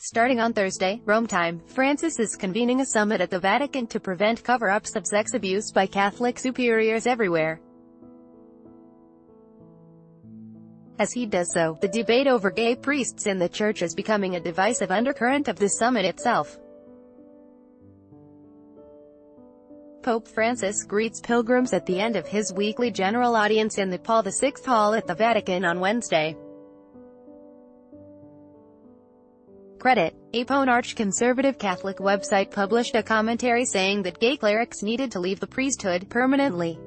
Starting on Thursday, Rome time, Francis is convening a summit at the Vatican to prevent cover-ups of sex abuse by Catholic superiors everywhere. As he does so, the debate over gay priests in the Church is becoming a divisive undercurrent of the summit itself. Pope Francis greets pilgrims at the end of his weekly general audience in the Paul VI Hall at the Vatican on Wednesday. Credit. A arch-conservative Catholic website published a commentary saying that gay clerics needed to leave the priesthood permanently.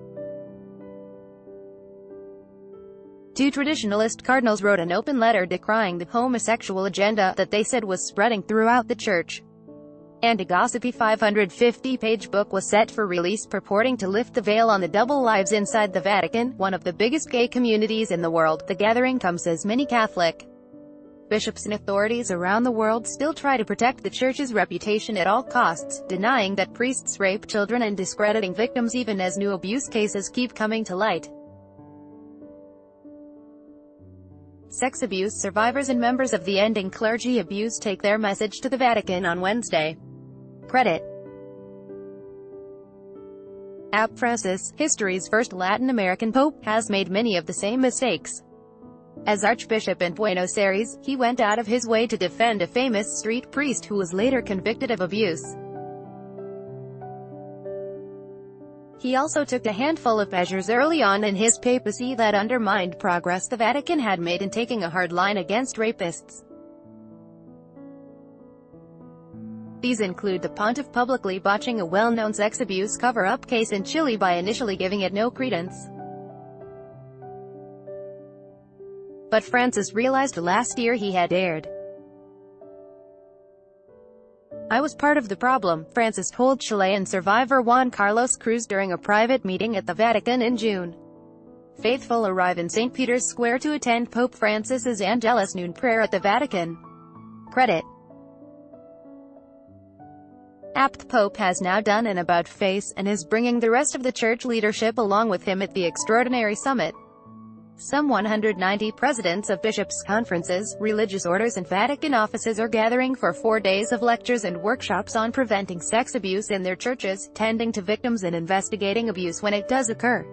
Two traditionalist cardinals wrote an open letter decrying the homosexual agenda that they said was spreading throughout the Church. And a gossipy 550-page book was set for release purporting to lift the veil on the double lives inside the Vatican, one of the biggest gay communities in the world. The gathering comes as many Catholic bishops and authorities around the world still try to protect the Church's reputation at all costs, denying that priests rape children and discrediting victims even as new abuse cases keep coming to light. Sex abuse survivors and members of the Ending Clergy Abuse take their message to the Vatican on Wednesday. Credit. Francis, history's first Latin American pope, has made many of the same mistakes. As Archbishop in Buenos Aires, he went out of his way to defend a famous street priest who was later convicted of abuse. He also took a handful of measures early on in his papacy that undermined progress the Vatican had made in taking a hard line against rapists. These include the pontiff publicly botching a well-known sex abuse cover-up case in Chile by initially giving it no credence. But Francis realized last year he had erred. "I was part of the problem," Francis told Chilean survivor Juan Carlos Cruz during a private meeting at the Vatican in June. Faithful arrive in St. Peter's Square to attend Pope Francis's Angelus noon prayer at the Vatican. Credit. The Pope has now done an about-face, and is bringing the rest of the Church leadership along with him at the extraordinary summit. Some 190 presidents of bishops' conferences, religious orders and Vatican offices are gathering for 4 days of lectures and workshops on preventing sex abuse in their churches, tending to victims and investigating abuse when it does occur.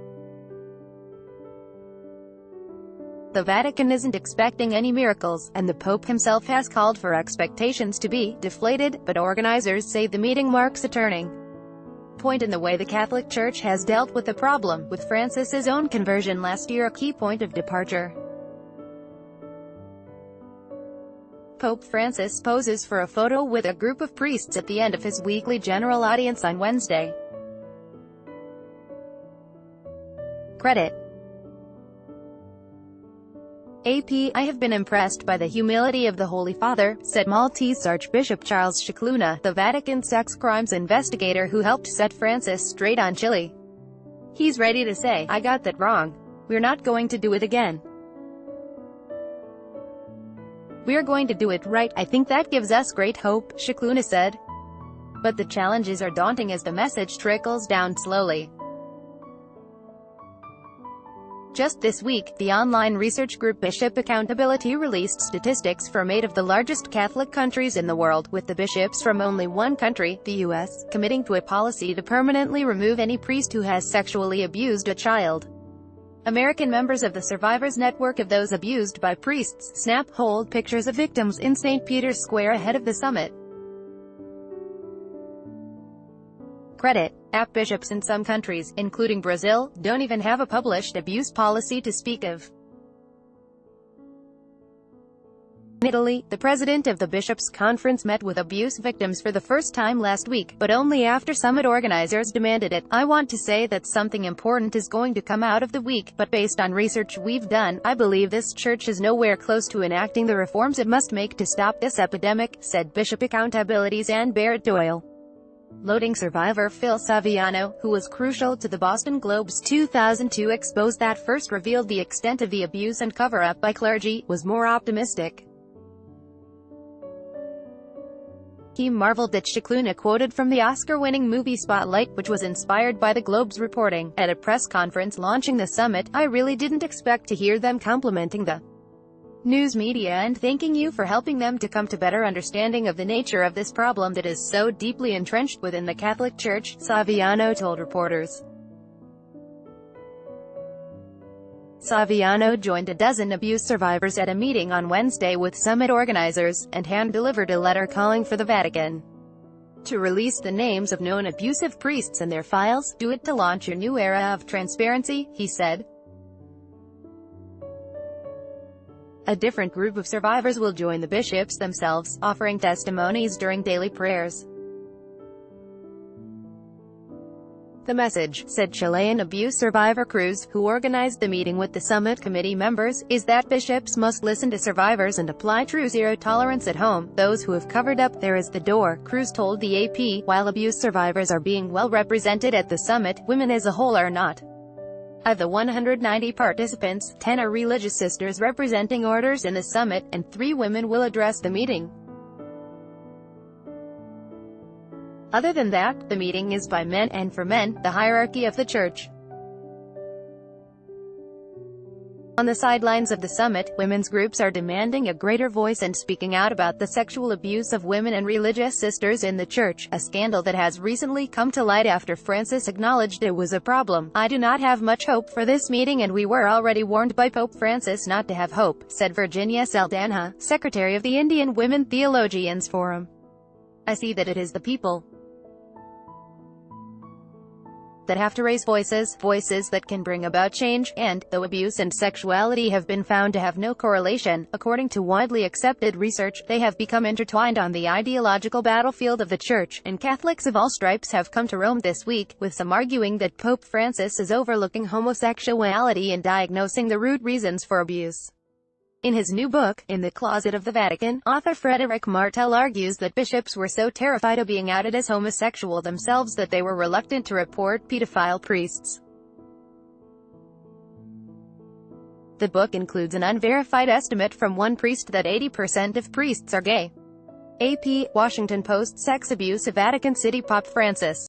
The Vatican isn't expecting any miracles, and the Pope himself has called for expectations to be deflated, but organizers say the meeting marks a turning point in the way the Catholic Church has dealt with the problem, with Francis's own conversion last year a key point of departure. Pope Francis poses for a photo with a group of priests at the end of his weekly general audience on Wednesday. Credit. I have been impressed by the humility of the Holy Father, said Maltese Archbishop Charles Scicluna, the Vatican sex crimes investigator who helped set Francis straight on Chile. He's ready to say, "I got that wrong. We're not going to do it again. We're going to do it right." "I think that gives us great hope," Scicluna said. But the challenges are daunting as the message trickles down slowly. Just this week, the online research group Bishop Accountability released statistics from 8 of the largest Catholic countries in the world, with the bishops from only one country, the U.S., committing to a policy to permanently remove any priest who has sexually abused a child. American members of the Survivors Network of Those Abused by Priests snap hold pictures of victims in St. Peter's Square ahead of the summit. Credit. Bishops in some countries, including Brazil, don't even have a published abuse policy to speak of. In Italy, the president of the Bishops' Conference met with abuse victims for the first time last week, but only after summit organizers demanded it. "I want to say that something important is going to come out of the week, but based on research we've done, I believe this Church is nowhere close to enacting the reforms it must make to stop this epidemic," said Bishop Accountability's Anne Barrett Doyle. Loading survivor Phil Saviano, who was crucial to the Boston Globe's 2002 expose that first revealed the extent of the abuse and cover-up by clergy, was more optimistic. He marveled that Scicluna quoted from the Oscar-winning movie Spotlight, which was inspired by the Globe's reporting. At a press conference launching the summit, "I really didn't expect to hear them complimenting the news media and thanking you for helping them to come to better understanding of the nature of this problem that is so deeply entrenched within the Catholic Church, Saviano told reporters. Saviano joined a dozen abuse survivors at a meeting on Wednesday with summit organizers, and hand-delivered a letter calling for the Vatican to release the names of known abusive priests and their files. Do it to launch your new era of transparency, he said. A different group of survivors will join the bishops themselves, offering testimonies during daily prayers. The message, said Chilean abuse survivor Cruz, who organized the meeting with the summit committee members, is that bishops must listen to survivors and apply true zero tolerance at home. Those who have covered up, there is the door, Cruz told the AP. While abuse survivors are being well represented at the summit, women as a whole are not. Of the 190 participants, 10 are religious sisters representing orders in the summit, and 3 women will address the meeting. Other than that, the meeting is by men, and for men, the hierarchy of the Church. On the sidelines of the summit, women's groups are demanding a greater voice and speaking out about the sexual abuse of women and religious sisters in the Church, a scandal that has recently come to light after Francis acknowledged it was a problem. I do not have much hope for this meeting, and we were already warned by Pope Francis not to have hope, said Virginia Saldanha, secretary of the Indian Women Theologians Forum. I see that it is the people that have to raise voices that can bring about change, and, though abuse and sexuality have been found to have no correlation, according to widely accepted research, they have become intertwined on the ideological battlefield of the Church, and Catholics of all stripes have come to Rome this week, with some arguing that Pope Francis is overlooking homosexuality and diagnosing the root reasons for abuse. In his new book, In the Closet of the Vatican, author Frederick Martel argues that bishops were so terrified of being outed as homosexual themselves that they were reluctant to report pedophile priests. The book includes an unverified estimate from one priest that 80% of priests are gay. AP, Washington Post. Sex abuse of Vatican City Pope Francis.